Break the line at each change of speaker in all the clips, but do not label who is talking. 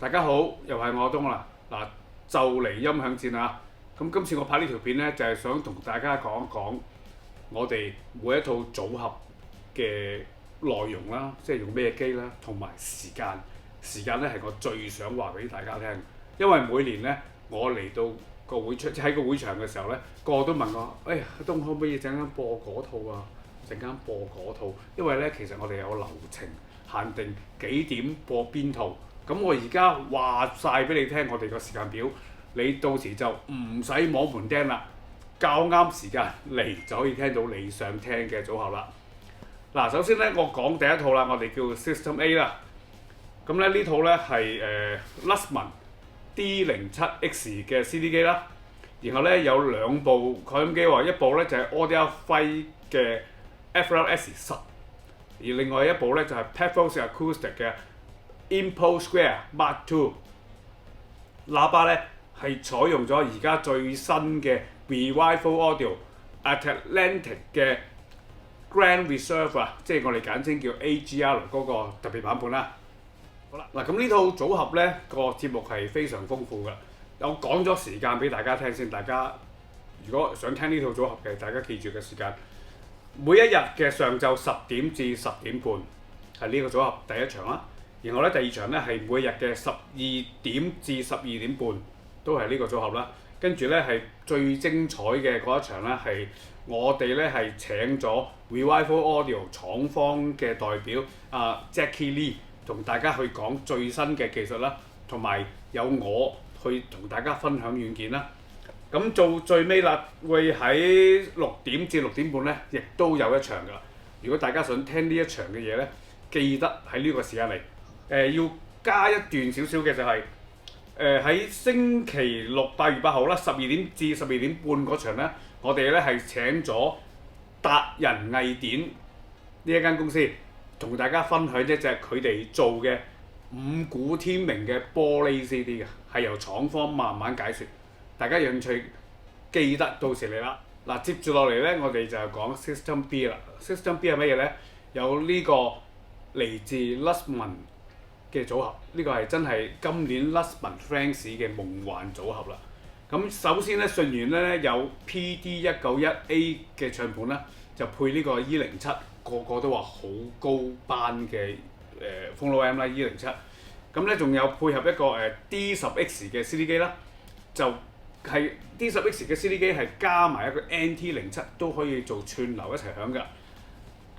大家好，又係我東啦。嗱，就嚟音響節啦。咁今次我拍呢條片呢，就係想同大家講一講我哋每一套組合嘅內容啦，即係用咩機啦，同埋時間。時間呢係我最想話俾大家聽，因為每年呢，我嚟到個會出，即喺個會場嘅時候呢，個個都問我：哎呀，東可唔可以陣間播嗰套啊？陣間播嗰套，因為呢，其實我哋有流程限定幾點播邊套。咁我而家話晒俾你聽，我哋個時間表，你到時就唔使摸門釘啦，較啱時間嚟就可以聽到你想聽嘅組合啦。嗱，首先咧，我講第一套啦，我哋叫 System A 啦。咁咧呢套咧係Lustmann D07X 嘅 CD 機啦。然後咧有兩部擴音機喎，一部咧就係 Audiophile 嘅 FLS10，而另外一部咧就係 Pathos Acoustic 嘅Impulse Square Mark II。喇叭咧係採用咗而家最新嘅 Revival Audio Atlantic 嘅 Grand Reserve 啊，即係我哋簡稱叫 AGR 嗰個特別版本啦。好啦，嗱咁呢套組合咧個節目係非常豐富㗎。我講咗時間俾大家聽先，大家如果想聽呢套組合嘅，大家記住嘅時間，每一日嘅上晝10點至10點半係呢個組合第一場啦。然後咧第二場咧係每日嘅12點至12點半都係呢個組合啦。跟住咧係最精彩嘅嗰一場咧係我哋咧係請咗 Revival Audio 廠方嘅代表Jackie Lee 同大家去講最新嘅技術啦，同埋有我去同大家分享軟件啦。咁到最尾啦，會喺6點至6點半咧，亦都有一場㗎啦。如果大家想聽呢一場嘅嘢咧，記得喺呢個時間嚟。要加一段少少嘅就係喺星期六8月8號啦，12點至12點半嗰場咧，我哋咧係請咗達人藝典呢一間公司，同大家分享一隻佢哋做嘅五股天明嘅玻璃 CD 嘅，係由廠方慢慢解説。大家有興趣記得到時嚟啦。嗱，接住落嚟咧，我哋就係講 System B 啦。System B 係乜嘢咧？有呢個嚟自 Lustmann嘅組合，呢個係真係今年 Lustmann Friends 嘅夢幻組合啦。咁首先咧，順源咧有 PD191A 嘅唱盤啦，就配呢個 E07，個個都話好高班嘅Phono M 啦 E07。咁咧仲有配合一個D10X 嘅 CD 機啦，就係 D10X 嘅 CD 機係加埋一個 NT07 都可以做串流一齊響㗎。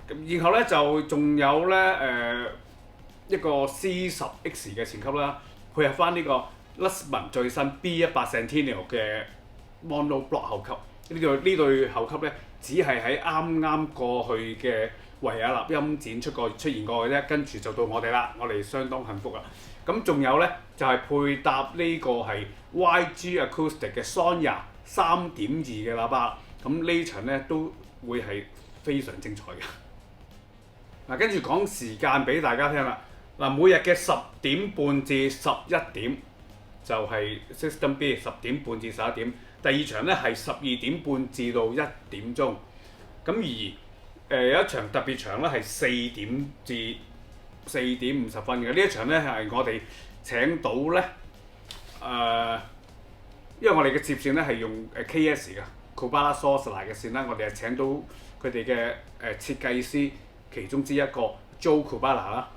咁然後咧就仲有咧一個 C10X 嘅前級啦，配合翻呢個 Lustmann 最新 B18 Centennial 嘅 Mono Block 後級。呢對後級咧，只係喺啱啱過去嘅維也納音展出現過嘅啫，跟住就到我哋啦，我哋相當幸福啦。咁仲有咧就係配搭呢個係 YG Acoustic 嘅 Sonya 3.2嘅喇叭，咁呢場咧都會係非常精彩嘅。嗱，跟住講時間俾大家聽啦。嗱，每日嘅10點半至11點就係 System B 10點半至11點，第二場咧係12點半至到1點鐘。咁而有一場特別場咧係4點至4點50分嘅，呢一場咧係我哋請到咧因為我哋嘅接線咧係用KS 嘅 Kubala Sourceline 嘅線啦，我哋係請到佢哋嘅設計師其中之一個 Joe Kubala 啦。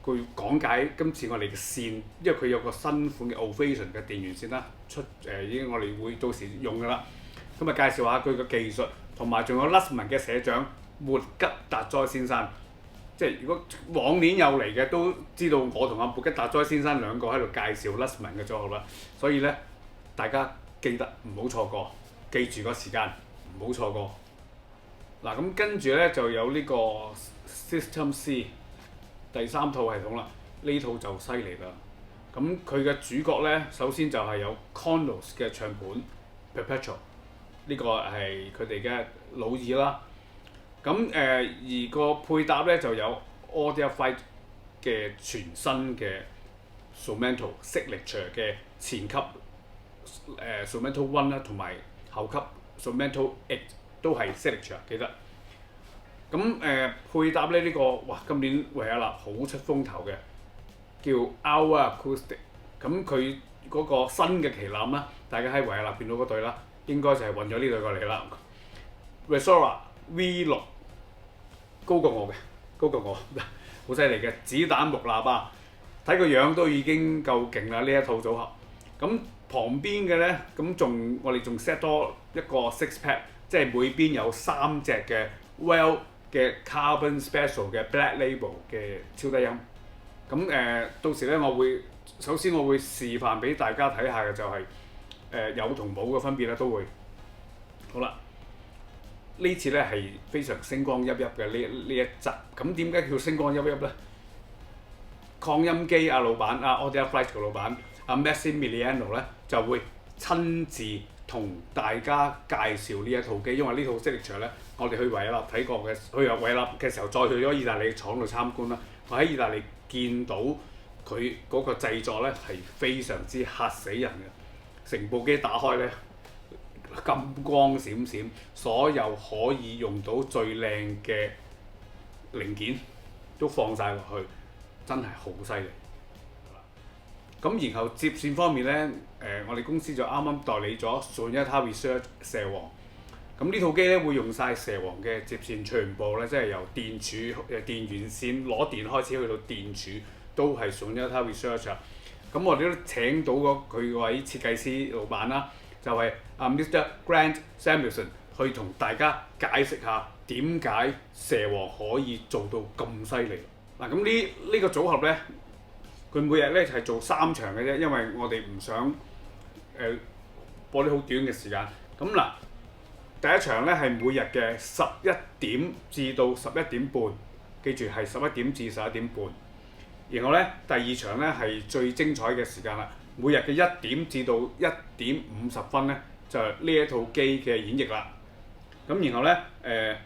佢講解今次我哋嘅線，因為佢有個新款嘅 Ovation 嘅電源線啦，已經我哋會到時用㗎啦。咁啊介紹下佢嘅技術，同埋仲有 Lustmann 嘅社長末吉達哉先生。即係如果往年有嚟嘅都知道，我同阿末吉達哉先生兩個喺度介紹 Lustmann 嘅組合啦。所以咧，大家記得唔好錯過，記住個時間，唔好錯過。嗱，咁跟住咧就有呢個 System C。第三套系統啦，呢套就犀利啦。咁佢嘅主角咧，首先就係有 Konos 嘅唱盤 Perpetual， 呢個係佢哋嘅老二啦。咁而個配搭咧就有 Audiophile 嘅全新嘅 Sumento Signature 嘅前級Sumento One 啦，同埋後級 Sumento 8都係 Signature， 記得。咁配搭咧呢個哇，今年維也納好出風頭嘅，叫 Hour Acoustic 咁佢嗰個新嘅旗艦啦，大家喺維也納見到嗰對啦，應該就係運咗呢對過嚟啦。Resora V6 高過我嘅，高過我，好犀利嘅子彈木喇叭，睇個樣都已經夠勁啦！呢一套組合。咁旁邊嘅咧，我哋仲 set 多一個 six pack， 即係每邊有3隻嘅 Well 嘅 Carbon Special 嘅 Black Label 嘅超低音。到時咧，首先我會示範俾大家睇下嘅就係、有同冇嘅分別咧，都會。好啦，呢次咧係非常星光熠熠嘅呢一集。咁點解叫星光熠熠咧？擴音機老闆Audio Flight 嘅老闆Massimiliano 咧就會親自同大家介紹呢一套機，因為呢套 Signature 咧，我哋去維也納睇過嘅，去維也納嘅時候再去咗意大利廠度參觀啦。我喺意大利見到佢嗰個製作咧係非常之嚇死人嘅，成部機打開咧金光閃閃，所有可以用到最靚嘅零件都放晒落去，真係好犀利。咁然後接線方面咧，我哋公司就啱啱代理咗 Sonata Research 蛇王。咁呢套機咧會用晒蛇王嘅接線，全部咧即係由電柱、電源線攞電開始去到電柱，都係 Sonata Research。咁我哋都請到佢嗰位設計師老闆啦，就係Mr. Grant Samuelson 去同大家解釋下點解蛇王可以做到咁犀利。嗱，咁呢個組合咧。佢每日咧係做3場嘅啫，因為我哋唔想播啲好短嘅時間。咁嗱，第一場咧係每日嘅11點至到11點半，記住係11點至11點半。然後咧第二場咧係最精彩嘅時間啦，每日嘅1點至到1點50分咧就係呢一套機嘅演繹啦。咁然後咧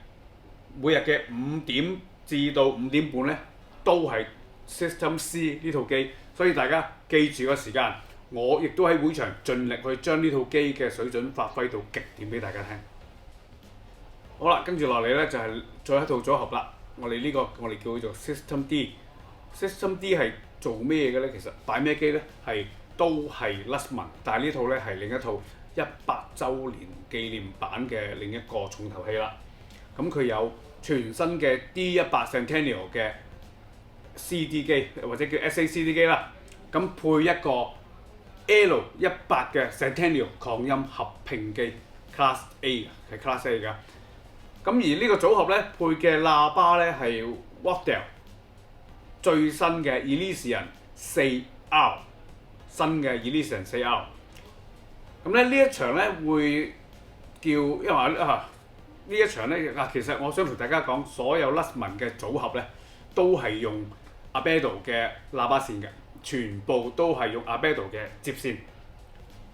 每日嘅5點至到5點半咧都係System C 呢套機，所以大家記住個時間，我亦都喺會場盡力去將呢套機嘅水準發揮到極點俾大家聽。好啦，跟住落嚟咧就係最後一套組合啦。我哋叫佢做 System D。System D 係做咩嘅咧？其實擺咩機咧？都係 Lustmann，但係呢套咧係另一套100週年紀念版嘅另一個重頭戲啦。咁佢有全新嘅 D100 Centennial 嘅CD 機或者叫 SACD 機啦，咁配一個 L100嘅 Centennial 擴音合併機 Class A 係 Class A 㗎。咁而呢個組合咧配嘅喇叭咧係 Wardell 最新嘅 Elysian 4R， 新嘅 Elysian 4R。咁咧呢一場咧會因為呢一場咧其實我想同大家講，所有 Lustmann 嘅組合咧都係用Abedo 嘅喇叭線嘅，全部都係用Abedo嘅接線，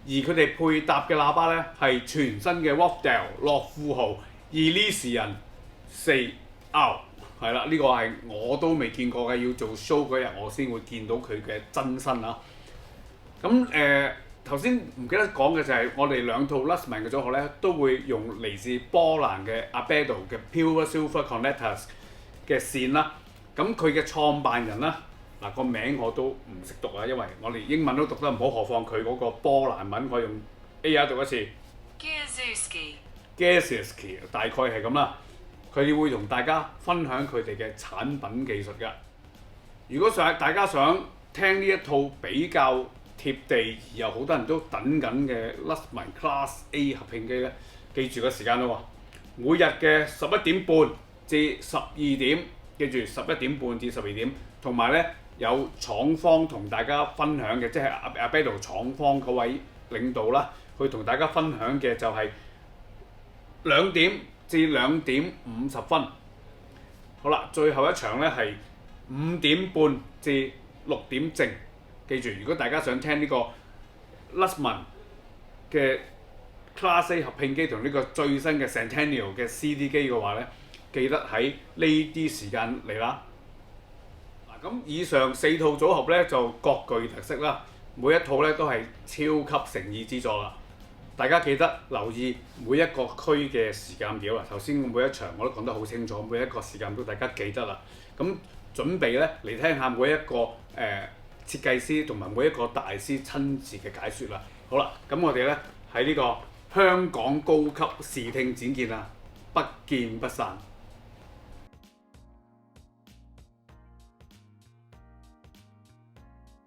而佢哋配搭嘅喇叭咧係全新嘅 Wardell 樂富豪 Elysian 4R， 係啦，呢個係我都未見過嘅，要做 show 嗰日我先會見到佢嘅真身啊！咁頭先唔記得講嘅就係我哋兩套 Lustmann 嘅組合咧，都會用嚟自波蘭嘅Abedo 嘅 Pure Silver Connectors 嘅線啦。咁佢嘅創辦人啦，個名我都唔識讀啊，因為我連英文都讀得唔好，何況佢嗰個波蘭文，我用 AR 讀一次。Gierzycki 大概係咁啦。佢哋會同大家分享佢哋嘅產品技術㗎。如果大家想聽呢一套比較貼地而又好多人都等緊嘅 Lustmann Class A 合併機咧，記住個時間咯喎，每日嘅11點半至12點。記住11點半至12點，同埋咧有廠方同大家分享嘅，即係Abedo廠方嗰位領導啦，去同大家分享嘅就係2點至2點50分。好啦，最後一場咧係5點半至6點正。記住，如果大家想聽呢個 Lustmann 嘅 Class A 合併機同呢個最新嘅 Centennial 嘅 CD 機嘅話咧，記得喺呢啲時間嚟啦。嗱，咁以上4套組合咧就各具特色啦，每一套咧都係超級誠意之作啦。大家記得留意每一個區嘅時間表啊！頭先每一場我都講得好清楚，每一個時間表大家記得啦。咁準備咧嚟聽下每一個設計師同埋每一個大師親自嘅解説啦。好啦，咁我哋咧喺呢個香港高級視聽展見啊，不見不散。